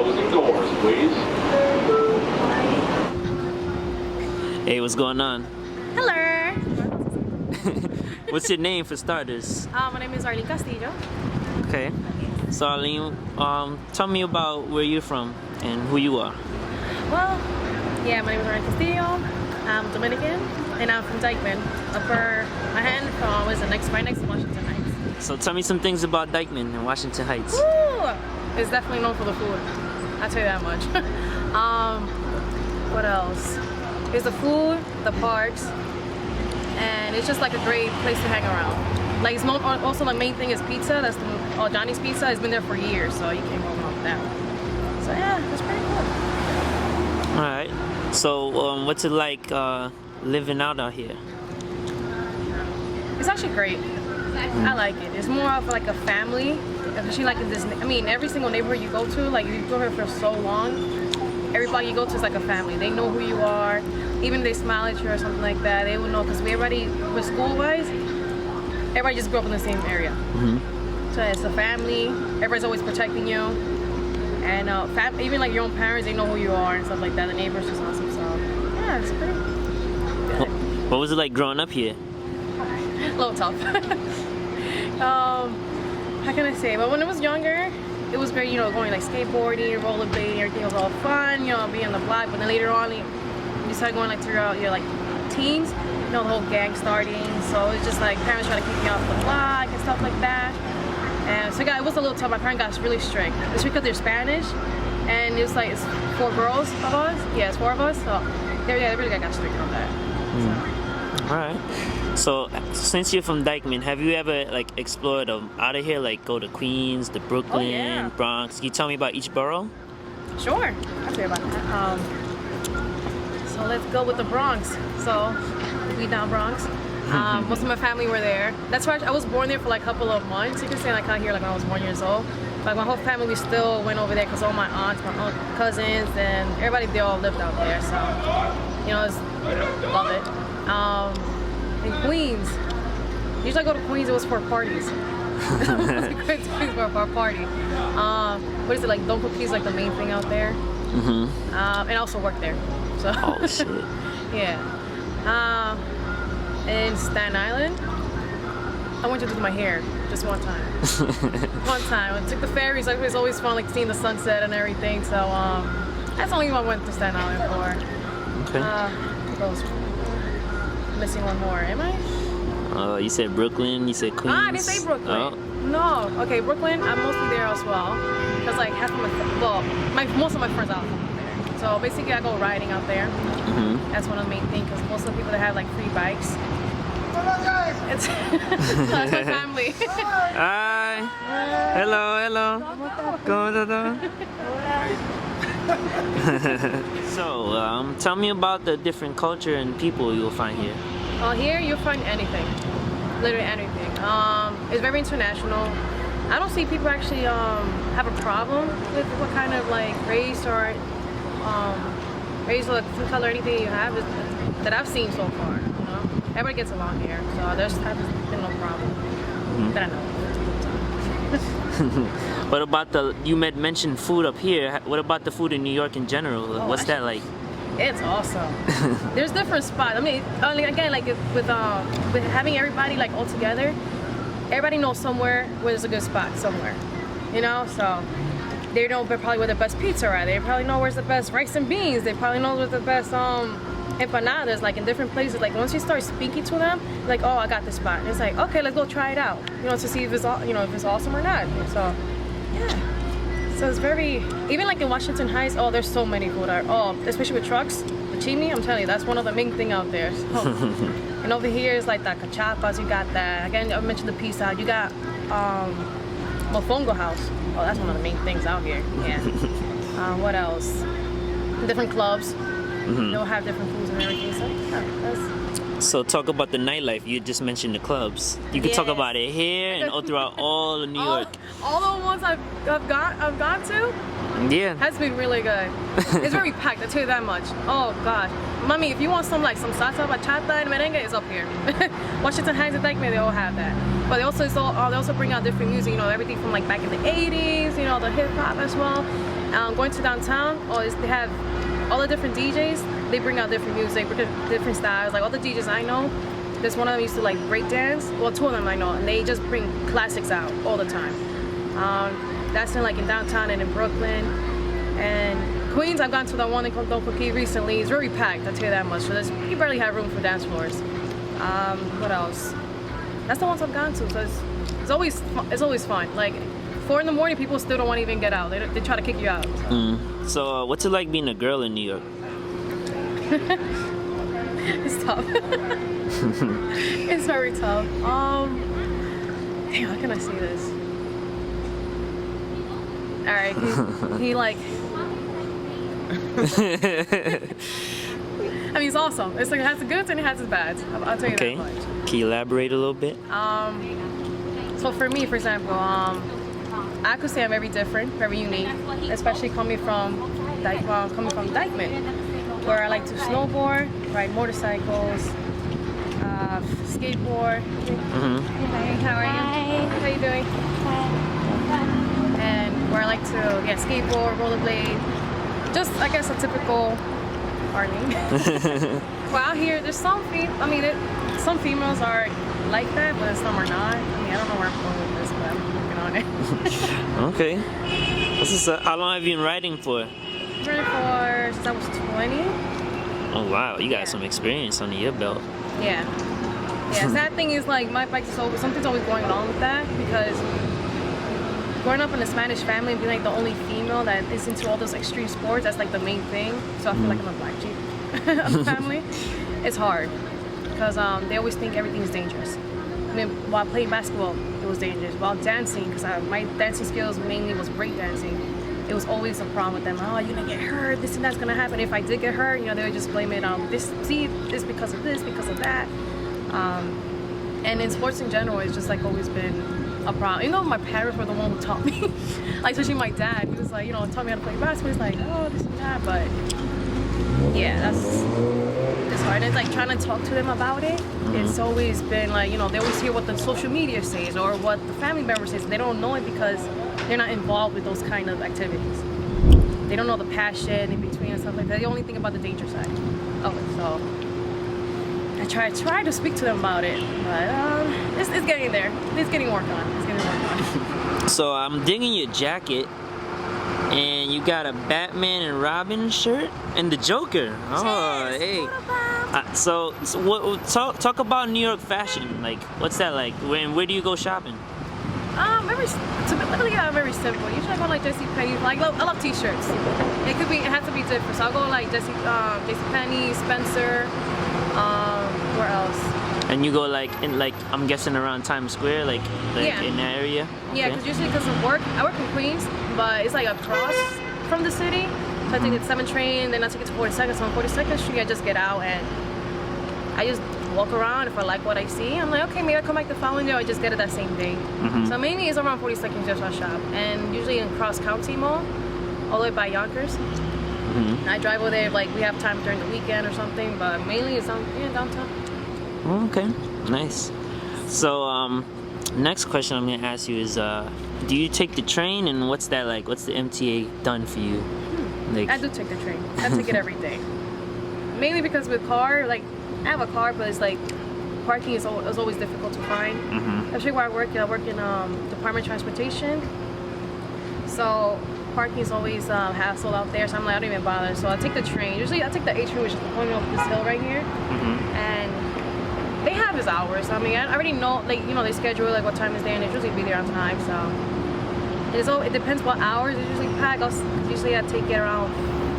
closing doors, please. Hey, what's going on? Hello. What's your name for starters? My name is Arlene Castillo. Okay. So Arlene, tell me about where you're from and who you are. Well, yeah, my name is Arlene Castillo. I'm Dominican, and I'm from Dykeman, Upper Manhattan, from right next to Washington Heights. So tell me some things about Dykeman and Washington Heights. Woo! It's definitely known for the food. I'll tell you that much. What else? There's the food, the parks, and it's just like a great place to hang around. Like it's also the main thing is pizza. That's Johnny's Pizza. It's been there for years, so you can't go wrong with that. So yeah, it's pretty cool. All right. So what's it like living out here? It's actually great. I like it. It's more of like a family, especially like in this. I mean, every single neighborhood you go to, like you go here for so long. Everybody you go to is like a family. They know who you are. Even if they smile at you or something like that, they will know because everybody, with school-wise, everybody just grew up in the same area. Mm-hmm. So it's a family. Everybody's always protecting you, and even like your own parents, they know who you are and stuff like that. The neighbors just awesome. So yeah, it's pretty good. What was it like growing up here? A little tough. How can I say? But when I was younger, it was great, going like skateboarding, rollerblading, everything was all fun, being on the block. But then later on, you start going like throughout your like teens, the whole gang starting. So it's just like parents trying to keep me off the block and stuff like that. And so it was a little tough. My parents got really strict. It's because they're Spanish, and it was like it's 4 girls of us. Yeah, it's 4 of us. So they really got strict on that. Mm. All right. So since you're from Dykeman, have you ever like explored out of here, like go to Queens, the Brooklyn, yeah. Bronx? Can you tell me about each borough? Sure, I'll tell you about that. So let's go with the Bronx. So we down Bronx. Most of my family were there. That's why I was born there for like a couple of months. You can say like out here like when I was 1 year old. Like my whole family, we still went over there because all my aunts, my cousins, and everybody, they all lived out there. So love it. In Queens, usually I go to Queens, it was for parties. It was Queens for a party. What is it, like, Don't Cookies, like the main thing out there? Mm-hmm. And I also work there. So. Oh, shit. Yeah. In Staten Island, I went to do my hair just one time. One time. I took the ferries, like, it was always fun, like seeing the sunset and everything. So that's the only one I went to Staten Island for. Okay. Missing one more, am I? You said Brooklyn, you said Queens. I didn't say Brooklyn. Oh. No. Okay, Brooklyn, I'm mostly there as well. Because like half of most of my friends out there. So basically I go riding out there. Mm-hmm. That's one of the main things because most of the people that have like free bikes. It's that's my family. Hi. Hello. So, tell me about the different culture and people you'll find here. Here you'll find anything, literally anything. It's very international. I don't see people actually have a problem with what kind of like race or food color, anything you have that I've seen so far. Everybody gets along here, so there's been no problem that I know of. What about you mentioned food up here? What about the food in New York in general? What's that like? It's awesome. There's different spots. I mean, again, like with having everybody like all together, everybody knows somewhere where there's a good spot somewhere. So they know probably where the best pizza are. They probably know where's the best rice and beans. They probably know where's the best empanadas. Like in different places. Like once you start speaking to them, like, oh, I got this spot. And it's like, okay, let's go try it out. To see if it's if it's awesome or not. So yeah. So it's very, even like in Washington Heights, there's so many food, especially with trucks. The chimney, I'm telling you, that's one of the main thing out there. So, and over here is like the cachapas, you got that. Again, I mentioned the pizza, you got Mofongo House. Oh, that's one of the main things out here, yeah. What else? Different clubs, they'll have different foods and everything, so yeah, So talk about the nightlife. You just mentioned the clubs. You could talk about it here and all throughout all of New York. All the ones I've gone to. Yeah. Has been really good. It's very packed. I tell you that much. Oh gosh, mommy, if you want some salsa, bachata, and merengue, it's up here. Washington Heights and Dykeman, they all have that. But they also bring out different music. Everything from like back in the '80s. The hip hop as well. Going to downtown, they have all the different DJs. They bring out different music, different styles. Like all the DJs I know, there's one of them used to like break dance. Well, two of them I know, and they just bring classics out all the time. That's in downtown and in Brooklyn. And Queens, I've gone to the one in Cookie recently. It's very packed, I'll tell you that much. So you barely have room for dance floors. What else? That's the ones I've gone to. So it's always fun. Like 4 in the morning, people still don't want to even get out. They try to kick you out. So what's it like being a girl in New York? It's tough. It's very tough. Damn, how can I say this? All right, he like. I mean, it's awesome. It's like it has the goods and it has its bads. I'll tell you that much. Can you elaborate a little bit? So for me, for example, I could say I'm very different, very unique, especially coming from Dykeman, where I like to snowboard, ride motorcycles, skateboard. Hey, how are you? Hi. How you doing? And where I like to skateboard, rollerblade, just I guess a typical Arlene. Well, out here there's some females are like that, but some are not. I mean, I don't know where I'm going with this, but I'm working on it. Okay. How long have you been riding for? Riding for since I was 20. Oh wow, you got some experience under your belt. Yeah. Sad thing is like my bike is something's always going on with that, because growing up in a Spanish family and being like the only female that is into all those extreme sports, that's like the main thing. So I feel like I'm a black sheep of the family. It's hard because they always think everything is dangerous. I mean, while playing basketball, it was dangerous. While dancing, because my dancing skills mainly was break dancing, it was always a problem with them. Oh, you're gonna get hurt. This and that's gonna happen. If I did get hurt, they would just blame it on this because of this, because of that. And in sports in general, it's just like always been a problem. My parents were the one who taught me, like especially my dad. He was like, taught me how to play basketball. He's like, oh, this and that, but yeah, it's hard. It's like trying to talk to them about it. It's always been like, they always hear what the social media says or what the family member says. They don't know it because they're not involved with those kind of activities. They don't know the passion in between and stuff like that. They only think about the danger side of it. So I try to speak to them about it, but it's getting there. It's getting worked on. So I'm digging your jacket, and you got a Batman and Robin shirt and the Joker. Oh, hey. So what? Talk about New York fashion. Like, what's that like? Where do you go shopping? Very simple. Usually I go like JCPenney. Like I love t-shirts. It has to be different. So I'll go like JCPenney, Spencer. Where else? And you go I'm guessing around Times Square, like in that area. Okay. Yeah, because usually because of work, I work in Queens, but it's like across from the city. So I take the 7 train, then I take it to 42nd. So on 42nd Street, I just get out and I just walk around. If I like what I see, I'm like, okay, maybe I come back the following day, or I just get it that same day. So mainly it's around 42nd just I shop, and usually in Cross County Mall, all the way by Yonkers. I drive over there like we have time during the weekend or something, but mainly it's downtown. Okay, nice. So next question I'm gonna ask you is, do you take the train, and what's that like? What's the MTA done for you? Like, I do take the train. I take it every day. Mainly because with car, like I have a car, but it's like parking is always difficult to find. Especially where I work in Department of Transportation. So parking is always hassle out there, so I'm like, I don't even bother. So I take the train. Usually I take the A train, which is going up this hill right here. And they have his hours. I mean, I already know, like, they schedule like what time is there, and they usually be there on time. So it depends what hours. It's usually packed. Usually I take it around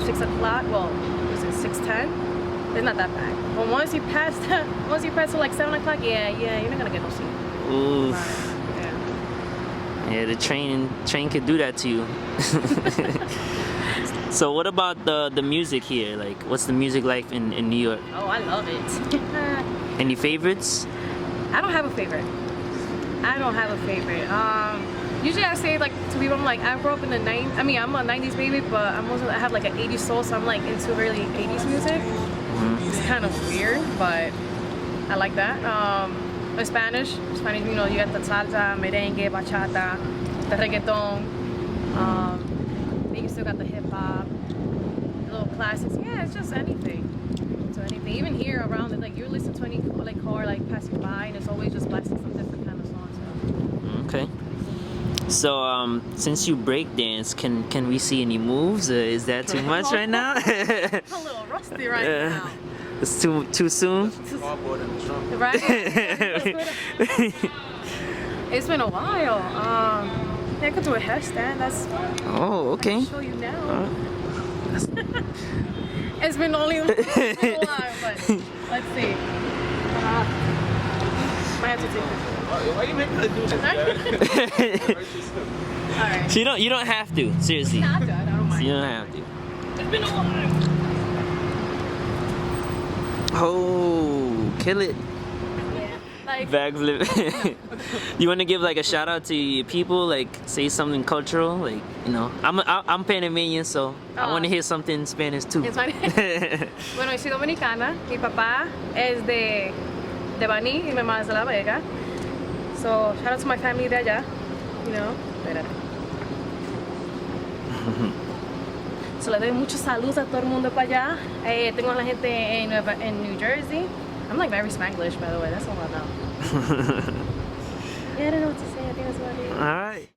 6 o'clock. Well, was it 6:10? It's not that bad. But once you pass to like 7 o'clock, yeah, you're not gonna get no seat. Oof. Yeah, the train could do that to you. So what about the music here? Like, what's the music like in New York? Oh, I love it. Any favorites? I don't have a favorite. Usually I say like to people, I'm like, I grew up in the 90s. I mean, I'm a 90s baby, but I have like an 80s soul, so I'm like into really 80s music. It's kind of weird, but I like that. In Spanish, you got the salsa, merengue, bachata, the reggaeton. They used to still got the hip hop, little classics. Yeah, it's just anything. So anything. Even here around it, like you listen to any like car like passing by, and it's always just blasting some different kind of songs. So. Okay. So since you break dance, can we see any moves? Is that too much right now? A little rusty right now. It's too soon. Right. It's been a while. I could do a headstand. That's. Oh, okay. I'll show you now. It's been only a while, but let's see. Might have to take this. Why you making her do that? Alright. So you don't have to. Seriously. Not good. I don't mind. You don't have to. It's been a while. Oh, kill it. Yeah. Like. Backflip. You want to give like a shout out to your people, like say something cultural, like I'm Panamanian, so I want to hear something in Spanish too. En Spanish. Bueno, yo soy dominicana. Mi papá es de Baní y mi mamá es de La Vega. So shout out to my family de allá. You know. Espérate. So le doy muchos saludos a todo el mundo para allá. Tengo a la gente en New Jersey. I'm like very Spanglish, by the way. That's all I know. Yeah, I don't know what to say. I think that's about it. All right.